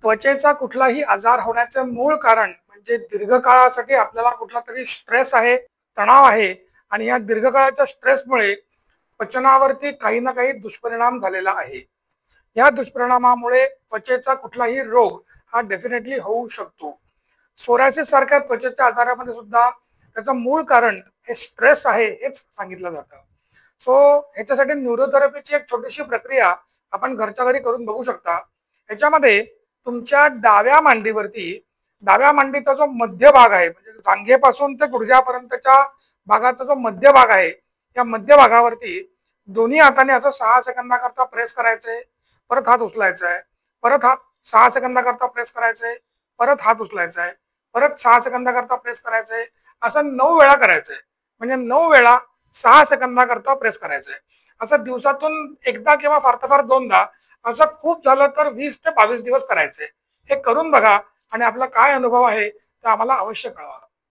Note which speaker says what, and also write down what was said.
Speaker 1: त्वचेचा कुठलाही आजार होण्याचे मूळ कारण म्हणजे दीर्घकाळासाठी आपल्याला कुठला तरी स्ट्रेस आहे, तणाव आहे आणि या दीर्घकाळाच्या स्ट्रेसमुळे पचनावरती काही ना काही दुष्परिणाम झालेला आहे. या दुष्परिणामामुळे त्वचेचा कुठलाही रोग हा डेफिनेटली होऊ शकतो. सोरायसिस सारख्या त्वचेच्या आजारामध्ये सुद्धा त्याचं मूळ कारण हे स्ट्रेस आहे हेच सांगितलं जातं. सो ह्याच्यासाठी न्यूरोथेरपीची एक छोटीशी प्रक्रिया आपण घरच्या घरी करून बघू शकता. ह्याच्यामध्ये तुमच्या डाव्या मांडीचा जो मध्य भाग आहे म्हणजे जांघेपासून ते गुडघ्यापर्यंतच्या भागाचा जो मध्य भाग आहे, या मध्य भागावरती दोन्ही हाताने असं 6 सेकंदाकरता प्रेस करायचंय, परत हात उचलायचा आहे, परत हात 6 सेकंदाकरता प्रेस करायचंय, परत हात उचलायचा आहे, परत 6 सेकंदाकरता प्रेस करायचंय, असं 9 वेळा करायचंय. म्हणजे 9 वेळा 6 सेकंदाकरता प्रेस करायचंय. असं दिवसातून एकदा किंवा फार तर फार दोनदा, असं खूप झालं तर 20 ते 22 दिवस करायचंय. हे करून बघा आणि आपला काय अनुभव आहे ते आम्हाला अवश्य कळवा.